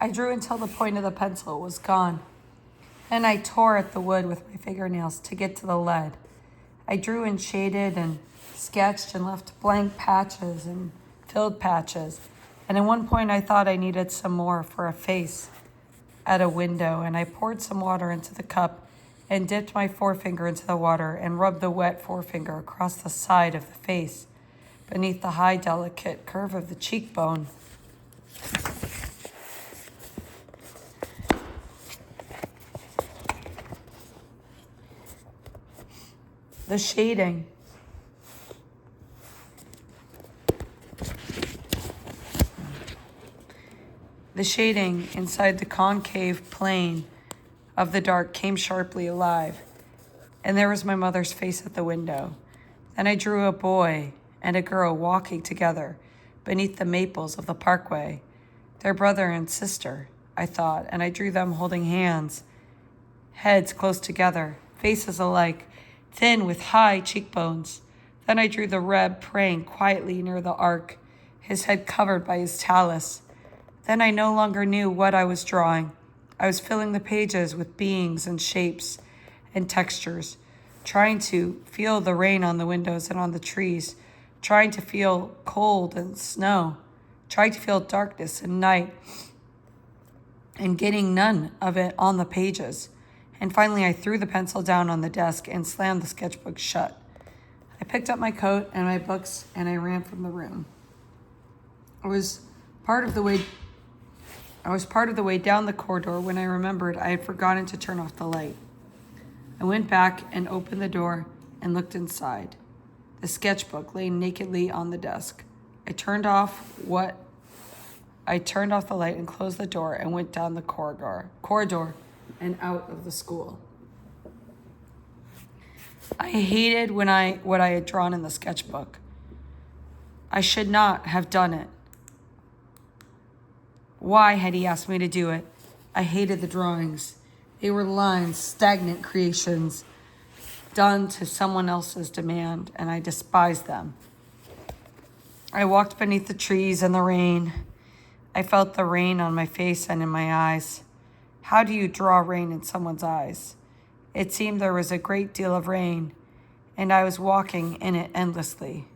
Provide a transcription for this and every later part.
I drew until the point of the pencil was gone. Then I tore at the wood with my fingernails to get to the lead. I drew and shaded and sketched and left blank patches and filled patches. And at one point I thought I needed some more for a face at a window, and I poured some water into the cup and dipped my forefinger into the water and rubbed the wet forefinger across the side of the face beneath the high, delicate curve of the cheekbone. The shading. The shading inside the concave plane of the dark came sharply alive, and there was my mother's face at the window. Then I drew a boy and a girl walking together beneath the maples of the parkway. Their brother and sister, I thought, and I drew them holding hands, heads close together, faces alike, thin with high cheekbones. Then I drew the Reb praying quietly near the ark, his head covered by his tallis. Then I no longer knew what I was drawing. I was filling the pages with beings and shapes and textures, trying to feel the rain on the windows and on the trees, trying to feel cold and snow, trying to feel darkness and night, and getting none of it on the pages. And finally, I threw the pencil down on the desk and slammed the sketchbook shut. I picked up my coat and my books, and I ran from the room. I was part of the way down the corridor when I remembered I had forgotten to turn off the light. I went back and opened the door and looked inside. The sketchbook lay nakedly on the desk. I turned off the light and closed the door and went down the corridor and out of the school. I hated what I had drawn in the sketchbook. I should not have done it. Why had he asked me to do it? I hated the drawings. They were lines, stagnant creations, done to someone else's demand, and I despised them. I walked beneath the trees in the rain. I felt the rain on my face and in my eyes. How do you draw rain in someone's eyes? It seemed there was a great deal of rain, and I was walking in it endlessly.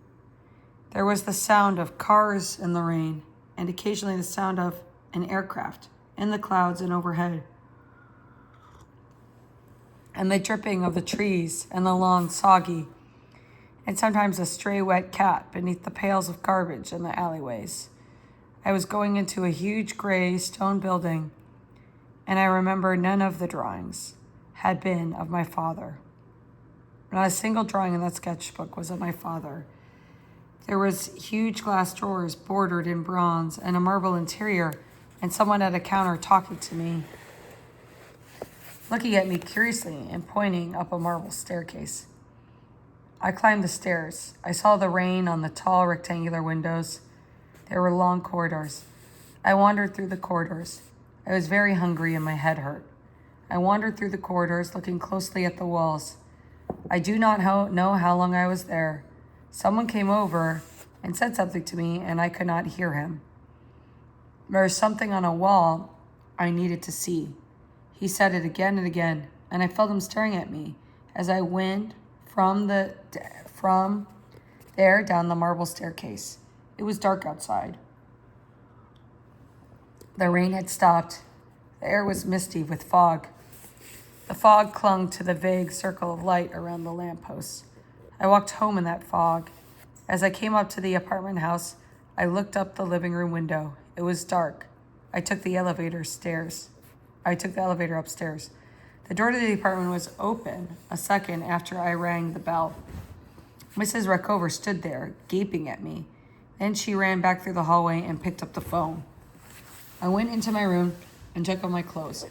There was the sound of cars in the rain, and occasionally the sound of an aircraft in the clouds and overhead, and the dripping of the trees and the lawn soggy, and sometimes a stray wet cat beneath the pails of garbage in the alleyways. I was going into a huge gray stone building, and I remember none of the drawings had been of my father. Not a single drawing in that sketchbook was of my father. There was huge glass drawers bordered in bronze and a marble interior, and someone at a counter talking to me, looking at me curiously and pointing up a marble staircase. I climbed the stairs. I saw the rain on the tall rectangular windows. There were long corridors. I wandered through the corridors. I was very hungry and my head hurt. I wandered through the corridors, looking closely at the walls. I do not know how long I was there. Someone came over and said something to me, and I could not hear him. There was something on a wall I needed to see. He said it again and again, and I felt him staring at me as I went from there down the marble staircase. It was dark outside. The rain had stopped. The air was misty with fog. The fog clung to the vague circle of light around the lampposts. I walked home in that fog. As I came up to the apartment house, I looked up the living room window. It was dark. I took the elevator upstairs. The door to the apartment was open a second after I rang the bell. Mrs. Rockover stood there, gaping at me. Then she ran back through the hallway and picked up the phone. I went into my room and took off my clothes.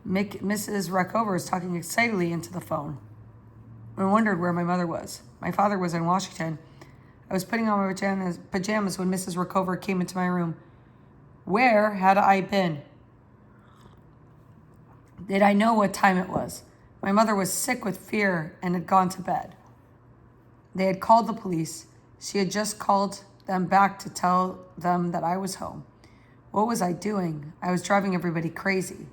Mrs. Rockover was talking excitedly into the phone. I wondered where my mother was. My father was in Washington. I was putting on my pajamas when Mrs. Rockover came into my room. Where had I been? Did I know what time it was? My mother was sick with fear and had gone to bed. They had called the police. She had just called them back to tell them that I was home. What was I doing? I was driving everybody crazy.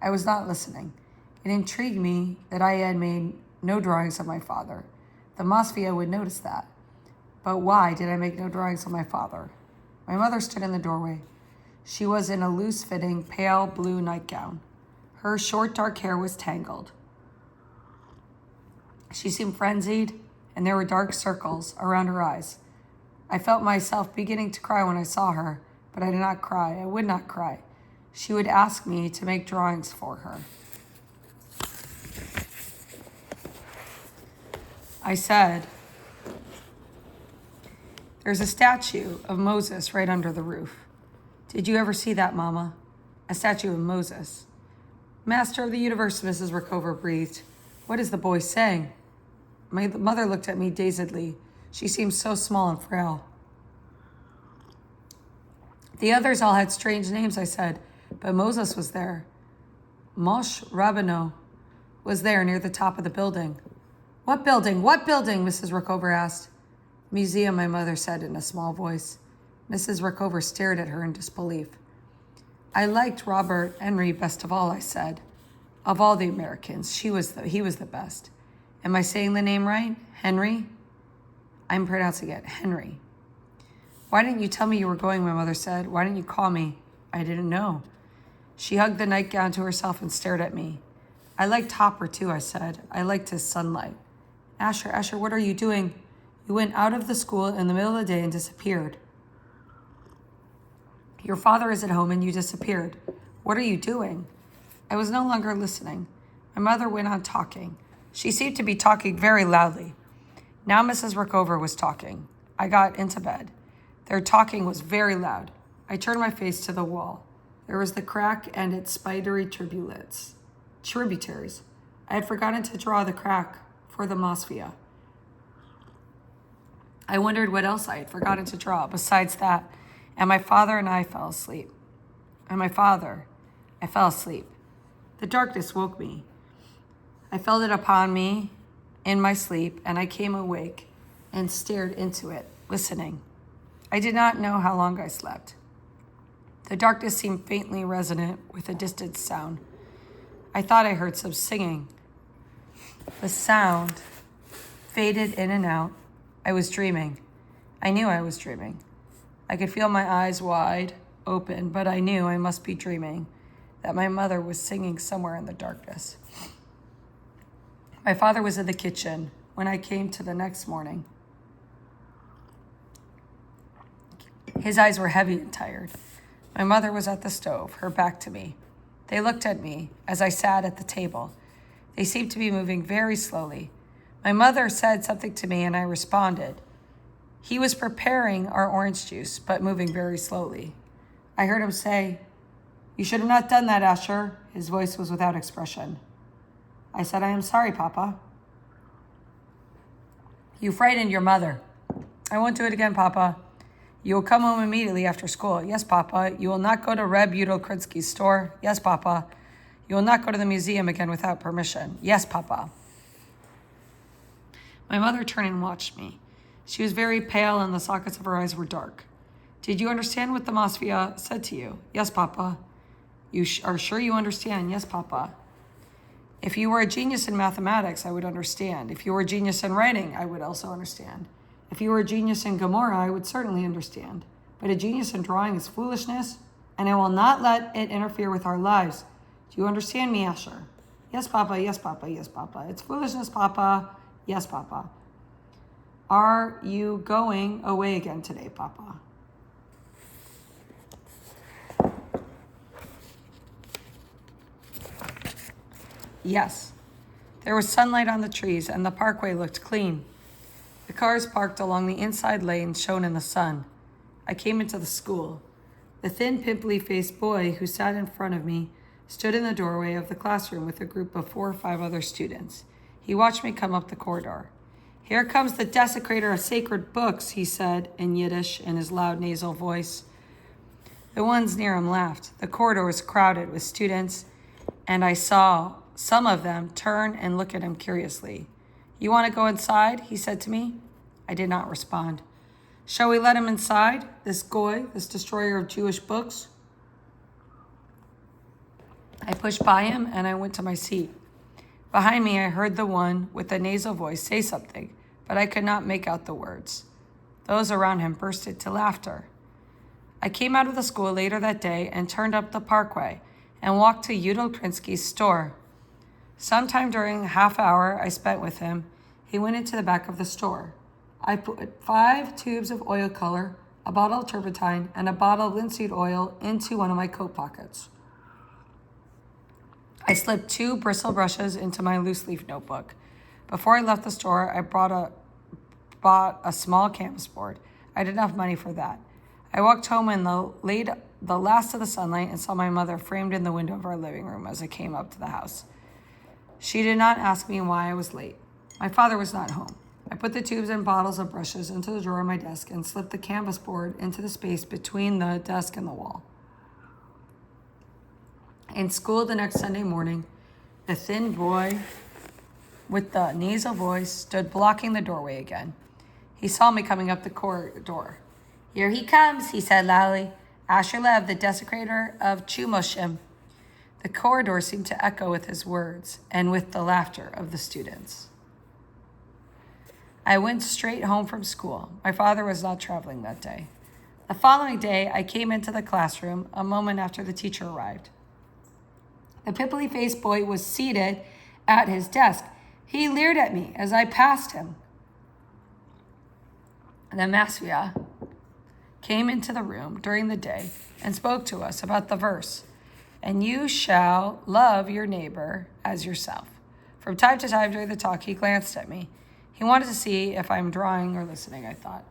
I was not listening. It intrigued me that I had made no drawings of my father. The Mafia would notice that. But why did I make no drawings of my father? My mother stood in the doorway. She was in a loose-fitting, pale blue nightgown. Her short, dark hair was tangled. She seemed frenzied, and there were dark circles around her eyes. I felt myself beginning to cry when I saw her, but I did not cry. I would not cry. She would ask me to make drawings for her. I said, "There's a statue of Moses right under the roof. Did you ever see that, Mama? A statue of Moses." "Master of the universe," Mrs. Rickover breathed. "What is the boy saying?" My mother looked at me dazedly. She seemed so small and frail. "The others all had strange names," I said, "but Moses was there. Moshe Rabbeinu was there near the top of the building." "What building? What building?" Mrs. Rickover asked. "Museum," my mother said in a small voice. Mrs. Rickover stared at her in disbelief. "I liked Robert Henry best of all," I said. "Of all the Americans, he was the best. Am I saying the name right? Henry?" "I'm pronouncing it Henry." "Why didn't you tell me you were going?" my mother said. "Why didn't you call me?" "I didn't know." She hugged the nightgown to herself and stared at me. "I liked Hopper too," I said. "I liked his sunlight." Asher, what are you doing? You went out of the school in the middle of the day and disappeared. Your father is at home and you disappeared. What are you doing?" I was no longer listening. My mother went on talking. She seemed to be talking very loudly. Now Mrs. Rickover was talking. I got into bed. Their talking was very loud. I turned my face to the wall. There was the crack and its spidery tributaries. I had forgotten to draw the crack for the Mafia. I wondered what else I had forgotten to draw besides that, and my father and I fell asleep. I fell asleep. The darkness woke me. I felt it upon me in my sleep, and I came awake and stared into it, listening. I did not know how long I slept. The darkness seemed faintly resonant with a distant sound. I thought I heard some singing. The sound faded in and out. I was dreaming. I knew I was dreaming. I could feel my eyes wide open, but I knew I must be dreaming, that my mother was singing somewhere in the darkness. My father was in the kitchen when I came to the next morning. His eyes were heavy and tired. My mother was at the stove, her back to me. They looked at me as I sat at the table. They seemed to be moving very slowly. My mother said something to me and I responded. He was preparing our orange juice, but moving very slowly. I heard him say, "You should have not done that, Asher." His voice was without expression. I said, "I am sorry, Papa." "You frightened your mother." "I won't do it again, Papa." "You will come home immediately after school." "Yes, Papa." "You will not go to Reb Yudel Krinsky's store." "Yes, Papa." "You will not go to the museum again without permission." "Yes, Papa." My mother turned and watched me. She was very pale and the sockets of her eyes were dark. "Did you understand what the Mafia said to you?" "Yes, Papa." "You are sure you understand?" "Yes, Papa." "If you were a genius in mathematics, I would understand. If you were a genius in writing, I would also understand. If you were a genius in Gomorrah, I would certainly understand. But a genius in drawing is foolishness, and I will not let it interfere with our lives. Do you understand me, Asher?" "Yes, Papa, yes, Papa, yes, Papa." "It's foolishness, Papa." "Yes, Papa." "Are you going away again today, Papa?" Yes. There was sunlight on the trees, and the parkway looked clean. The cars parked along the inside lane shone in the sun. I came into the school. The thin, pimply-faced boy who sat in front of me stood in the doorway of the classroom with a group of 4 or 5 other students. He watched me come up the corridor. "Here comes the desecrator of sacred books," he said in Yiddish in his loud nasal voice. The ones near him laughed. The corridor was crowded with students, and I saw some of them turn and look at him curiously. "You want to go inside?" he said to me. I did not respond. "Shall we let him inside, this goy, this destroyer of Jewish books?" I pushed by him and I went to my seat. Behind me, I heard the one with the nasal voice say something, but I could not make out the words. Those around him burst into laughter. I came out of the school later that day and turned up the parkway and walked to Udall Prinsky's store. Sometime during the half hour I spent with him, he went into the back of the store. I put 5 tubes of oil color, a bottle of turpentine, and a bottle of linseed oil into one of my coat pockets. I slipped 2 bristle brushes into my loose leaf notebook. Before I left the store, I bought a small canvas board. I had enough money for that. I walked home in the last of the sunlight and saw my mother framed in the window of our living room as I came up to the house. She did not ask me why I was late. My father was not home. I put the tubes and bottles of brushes into the drawer of my desk and slipped the canvas board into the space between the desk and the wall. In school the next Sunday morning, the thin boy with the nasal voice stood blocking the doorway again. He saw me coming up the corridor. "Here he comes," he said loudly. "Asher Lev, the desecrator of Chumoshim." The corridor seemed to echo with his words and with the laughter of the students. I went straight home from school. My father was not traveling that day. The following day, I came into the classroom a moment after the teacher arrived. The pimply-faced boy was seated at his desk. He leered at me as I passed him. The Masvia came into the room during the day and spoke to us about the verse, "And you shall love your neighbor as yourself." From time to time during the talk, he glanced at me. He wanted to see if I'm drawing or listening, I thought.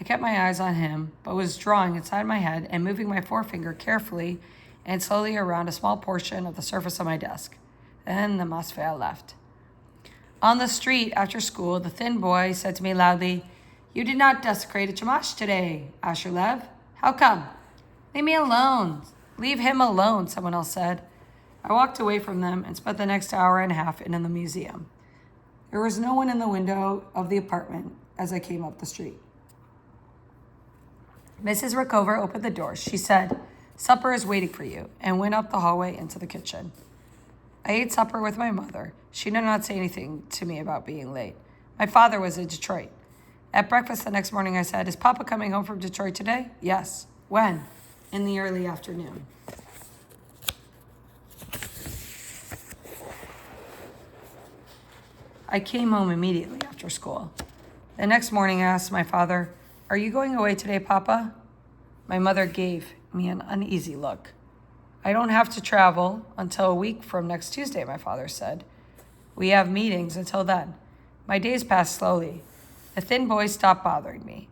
I kept my eyes on him, but was drawing inside my head and moving my forefinger carefully and slowly around a small portion of the surface of my desk. Then the Masvia left. On the street after school, the thin boy said to me loudly, "You did not desecrate a Chumash today, Asher Lev. How come?" "Leave me alone. Leave him alone," someone else said. I walked away from them and spent the next hour and a half in the museum. There was no one in the window of the apartment as I came up the street. Mrs. Rickover opened the door. She said, "Supper is waiting for you," and went up the hallway into the kitchen. I ate supper with my mother. She did not say anything to me about being late. My father was in Detroit. At breakfast the next morning, I said, "Is Papa coming home from Detroit today?" "Yes." "When?" "In the early afternoon." I came home immediately after school. The next morning, I asked my father, "Are you going away today, Papa?" My mother gave me an uneasy look. "I don't have to travel until a week from next Tuesday," my father said. "We have meetings until then." My days passed slowly. The thin boy stopped bothering me.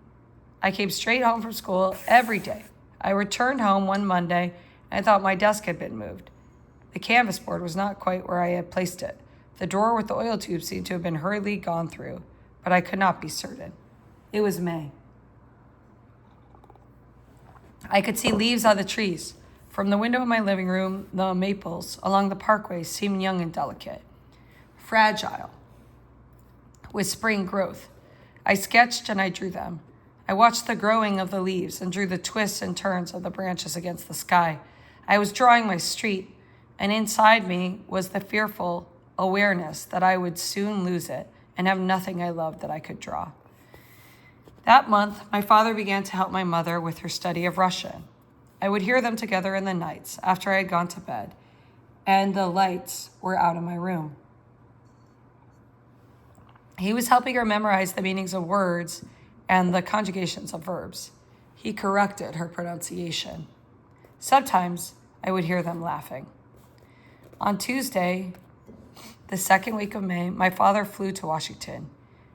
I came straight home from school every day. I returned home one Monday and I thought my desk had been moved. The canvas board was not quite where I had placed it. The drawer with the oil tube seemed to have been hurriedly gone through, but I could not be certain. It was May. I could see leaves on the trees. From the window of my living room, the maples along the parkway seemed young and delicate, fragile, with spring growth. I sketched and I drew them. I watched the growing of the leaves and drew the twists and turns of the branches against the sky. I was drawing my street, and inside me was the fearful awareness that I would soon lose it and have nothing I loved that I could draw. That month, my father began to help my mother with her study of Russian. I would hear them together in the nights after I had gone to bed, and the lights were out in my room. He was helping her memorize the meanings of words and the conjugations of verbs. He corrected her pronunciation. Sometimes I would hear them laughing. On Tuesday, the second week of May, my father flew to Washington.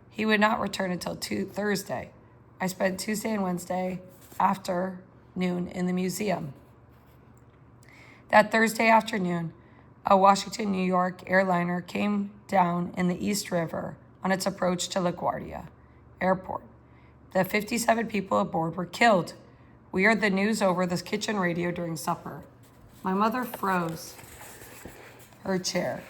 He would not return until Thursday. I spent Tuesday and Wednesday afternoon in the museum. That Thursday afternoon, a Washington, New York airliner came down in the East River on its approach to LaGuardia Airport. The 57 people aboard were killed. We heard the news over the kitchen radio during supper. My mother froze her chair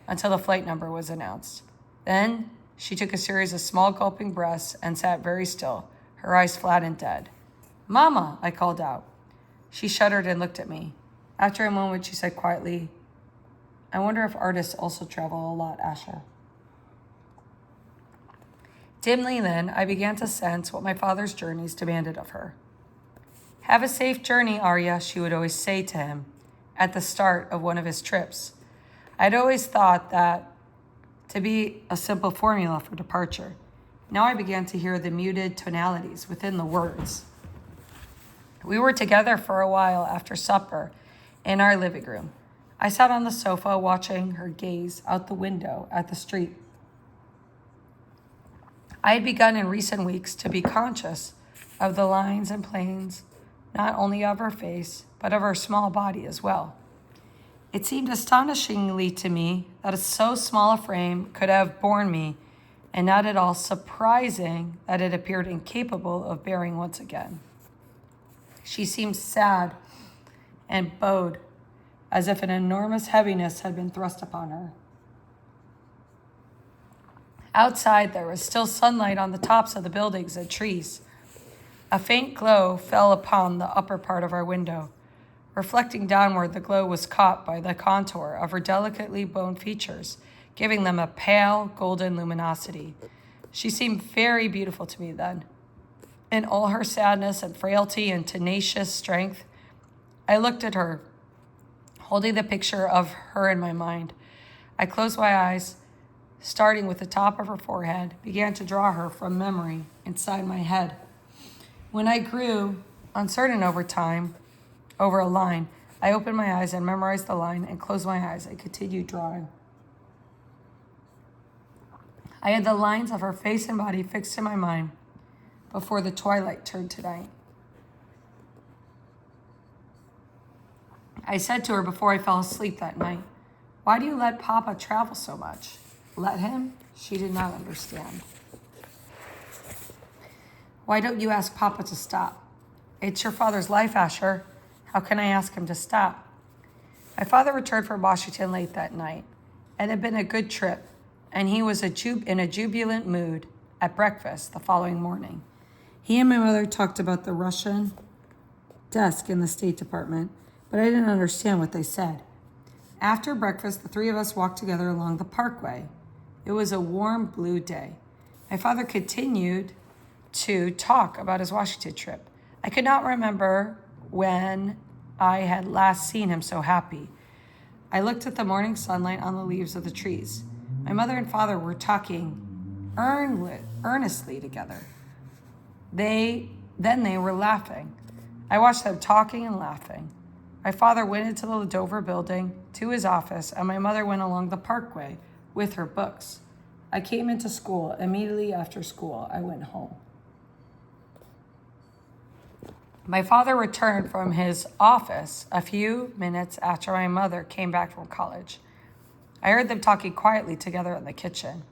until the flight number was announced. Then she took a series of small gulping breaths and sat very still, her eyes flat and dead. "Mama," I called out. She shuddered and looked at me. After a moment, she said quietly, I wonder if artists also travel a lot, Asher. Dimly then, I began to sense what my father's journeys demanded of her. Have a safe journey, Arya, she would always say to him at the start of one of his trips. I'd always thought that to be a simple formula for departure. Now I began to hear the muted tonalities within the words. We were together for a while after supper in our living room. I sat on the sofa watching her gaze out the window at the street. I had begun in recent weeks to be conscious of the lines and planes, not only of her face, but of her small body as well. It seemed astonishingly to me that so small a frame could have borne me, and not at all surprising that it appeared incapable of bearing once again. She seemed sad and bowed, as if an enormous heaviness had been thrust upon her. Outside, there was still sunlight on the tops of the buildings and trees. A faint glow fell upon the upper part of our window. Reflecting downward, the glow was caught by the contour of her delicately boned features, giving them a pale golden luminosity. She seemed very beautiful to me then. In all her sadness and frailty and tenacious strength, I looked at her, holding the picture of her in my mind. I closed my eyes, starting with the top of her forehead, began to draw her from memory inside my head. When I grew uncertain over a line, I opened my eyes and memorized the line and closed my eyes and continued drawing. I had the lines of her face and body fixed in my mind before the twilight turned to night. I said to her before I fell asleep that night, why do you let Papa travel so much? Let him? She did not understand. Why don't you ask Papa to stop? It's your father's life, Asher. How can I ask him to stop? My father returned from Washington late that night. It had been a good trip, and he was in a jubilant mood at breakfast the following morning. He and my mother talked about the Russian desk in the State Department, but I didn't understand what they said. After breakfast, the three of us walked together along the parkway. It was a warm blue day. My father continued to talk about his Washington trip. I could not remember when I had last seen him so happy. I looked at the morning sunlight on the leaves of the trees. My mother and father were talking earnestly together. Then they were laughing. I watched them talking and laughing. My father went into the Dover building to his office, and my mother went along the parkway with her books. I came into school. Immediately after school, I went home. My father returned from his office a few minutes after my mother came back from college. I heard them talking quietly together in the kitchen.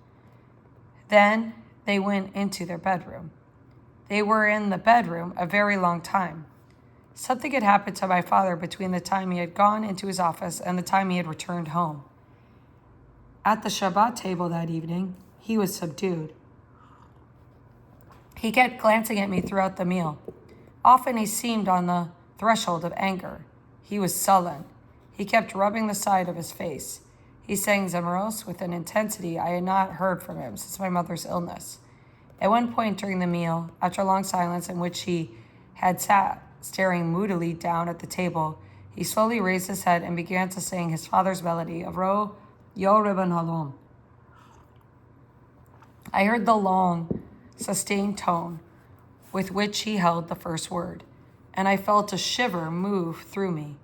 Then they went into their bedroom. They were in the bedroom a very long time. Something had happened to my father between the time he had gone into his office and the time he had returned home. At the Shabbat table that evening, he was subdued. He kept glancing at me throughout the meal. Often he seemed on the threshold of anger. He was sullen. He kept rubbing the side of his face. He sang Zamaros with an intensity I had not heard from him since my mother's illness. At one point during the meal, after a long silence in which he had sat staring moodily down at the table, he slowly raised his head and began to sing his father's melody of Ro Yo Ribbon Halom. I heard the long, sustained tone with which he held the first word, and I felt a shiver move through me.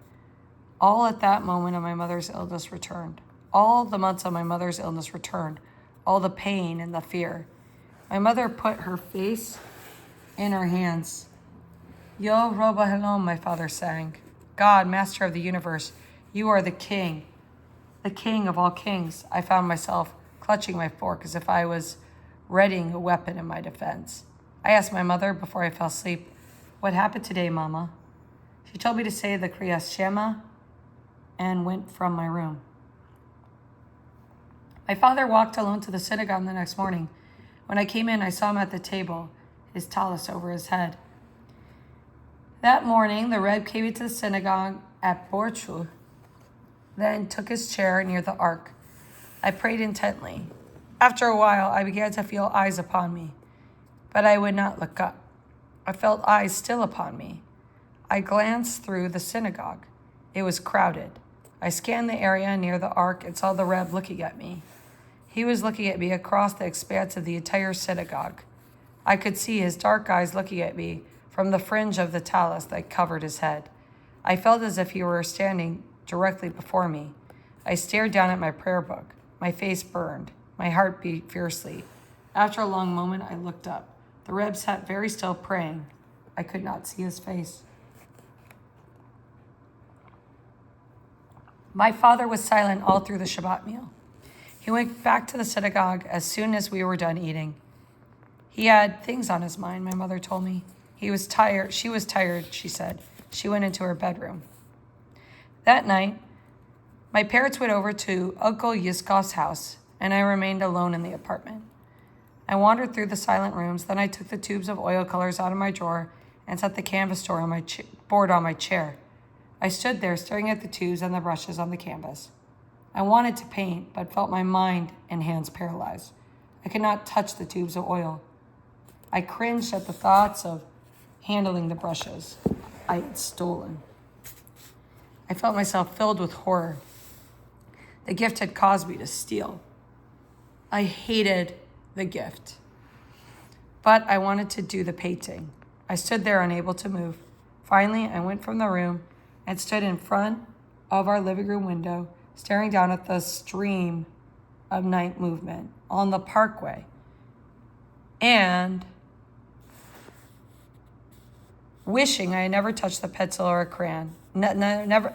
All at that moment of my mother's illness returned. All the months of my mother's illness returned. All the pain and the fear. My mother put her face in her hands. Yo Roba Helom, my father sang. God, master of the universe, you are the king of all kings. I found myself clutching my fork as if I was readying a weapon in my defense. I asked my mother before I fell asleep, what happened today, Mama? She told me to say the Kriyas Shema and went from my room. My father walked alone to the synagogue the next morning. When I came in, I saw him at the table, his tallis over his head. That morning, the Rebbe came into the synagogue at Borchu, then took his chair near the ark. I prayed intently. After a while, I began to feel eyes upon me, but I would not look up. I felt eyes still upon me. I glanced through the synagogue. It was crowded. I scanned the area near the ark and saw the Rebbe looking at me. He was looking at me across the expanse of the entire synagogue. I could see his dark eyes looking at me from the fringe of the talus that covered his head. I felt as if he were standing directly before me. I stared down at my prayer book. My face burned. My heart beat fiercely. After a long moment, I looked up. The Rebbe sat very still praying. I could not see his face. My father was silent all through the Shabbat meal. He went back to the synagogue as soon as we were done eating. He had things on his mind, my mother told me. He was tired. She was tired, she said. She went into her bedroom. That night, my parents went over to Uncle Yiskov's house, and I remained alone in the apartment. I wandered through the silent rooms, then I took the tubes of oil colors out of my drawer and set the canvas board on my chair. I stood there staring at the tubes and the brushes on the canvas. I wanted to paint, but felt my mind and hands paralyzed. I could not touch the tubes of oil. I cringed at the thoughts of handling the brushes I had stolen. I felt myself filled with horror. The gift had caused me to steal. I hated the gift, but I wanted to do the painting. I stood there unable to move. Finally, I went from the room and stood in front of our living room window, staring down at the stream of night movement on the parkway, and wishing I had never touched the pencil or a crayon.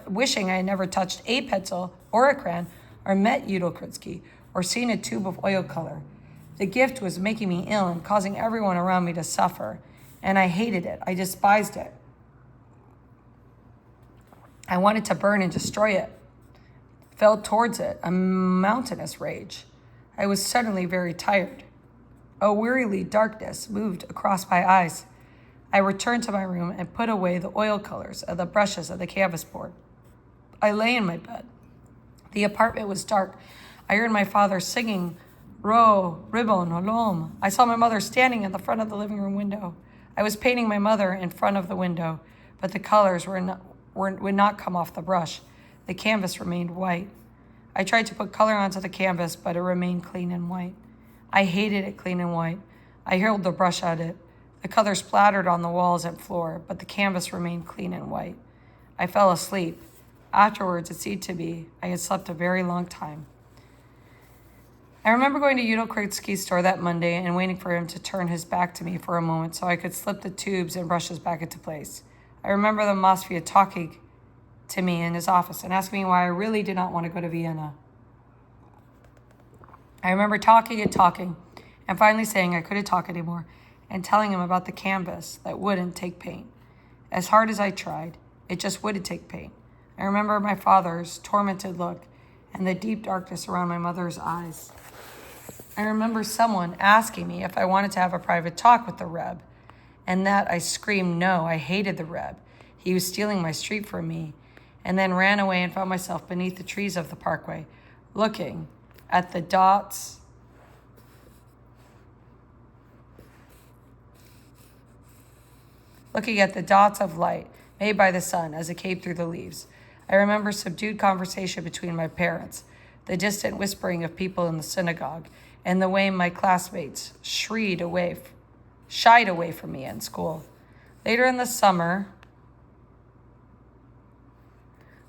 Wishing I had never touched a pencil or a crayon, or met Udall Kritzky, or seen a tube of oil color. The gift was making me ill and causing everyone around me to suffer, and I hated it. I despised it. I wanted to burn and destroy it. Fell towards it, a mountainous rage. I was suddenly very tired. A wearily darkness moved across my eyes. I returned to my room and put away the oil colors and the brushes and the canvas board. I lay in my bed. The apartment was dark. I heard my father singing, Ro, Ribbon, Olom. I saw my mother standing at the front of the living room window. I was painting my mother in front of the window, but the colors would not come off the brush. The canvas remained white. I tried to put color onto the canvas, but it remained clean and white. I hated it clean and white. I hurled the brush at it. The color splattered on the walls and floor, but the canvas remained clean and white. I fell asleep. Afterwards, it seemed to me I had slept a very long time. I remember going to Udall Kritzky's store that Monday and waiting for him to turn his back to me for a moment so I could slip the tubes and brushes back into place. I remember the Mosfia talking to me in his office and asking me why I really did not want to go to Vienna. I remember talking and finally saying I couldn't talk anymore and telling him about the canvas that wouldn't take paint. As hard as I tried, it just wouldn't take paint. I remember my father's tormented look and the deep darkness around my mother's eyes. I remember someone asking me if I wanted to have a private talk with the Rebbe, and that I screamed no, I hated the Rebbe. He was stealing my street from me, and then ran away and found myself beneath the trees of the parkway, looking at the dots of light made by the sun as it came through the leaves. I remember subdued conversation between my parents, the distant whispering of people in the synagogue, and the way my classmates shied away from me in school. Later in the summer,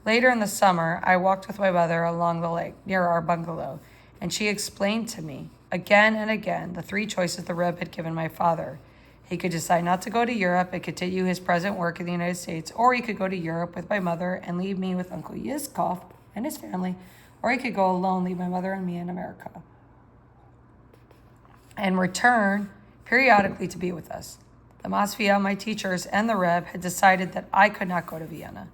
I walked with my mother along the lake near our bungalow, and she explained to me again and again the three choices the Rebbe had given my father. He could decide not to go to Europe and continue his present work in the United States, or he could go to Europe with my mother and leave me with Uncle Yizkov and his family, or he could go alone, leave my mother and me in America, and return periodically to be with us. The Masfia, my teachers, and the Rebbe had decided that I could not go to Vienna.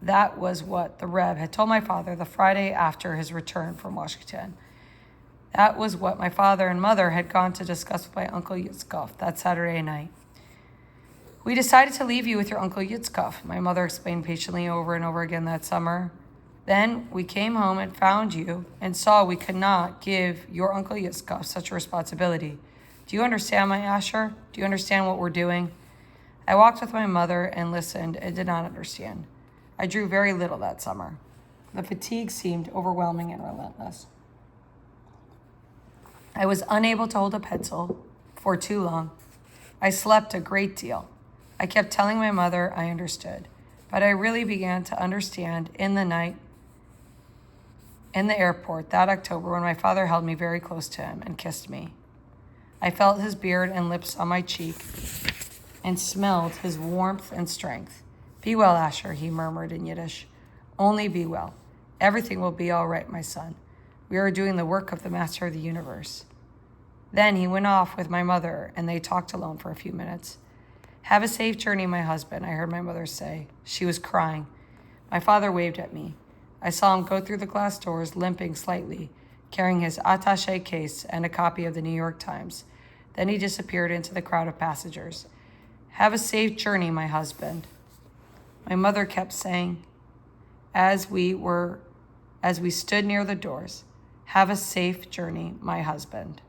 That was what the Rebbe had told my father the Friday after his return from Washington. That was what my father and mother had gone to discuss with my Uncle Yitzkov that Saturday night. We decided to leave you with your Uncle Yitzkov, my mother explained patiently over and over again that summer. Then we came home and found you and saw we could not give your Uncle Yitzkov such a responsibility. Do you understand, my Asher? Do you understand what we're doing? I walked with my mother and listened and did not understand. I drew very little that summer. The fatigue seemed overwhelming and relentless. I was unable to hold a pencil for too long. I slept a great deal. I kept telling my mother I understood, but I really began to understand in the night in the airport that October when my father held me very close to him and kissed me. I felt his beard and lips on my cheek and smelled his warmth and strength. Be well, Asher, he murmured in Yiddish. Only be well. Everything will be all right, my son. We are doing the work of the Master of the universe. Then he went off with my mother, and they talked alone for a few minutes. Have a safe journey, my husband, I heard my mother say. She was crying. My father waved at me. I saw him go through the glass doors, limping slightly, carrying his attaché case and a copy of the New York Times. Then he disappeared into the crowd of passengers. Have a safe journey, my husband. My mother kept saying, as we stood near the doors, have a safe journey, my husband.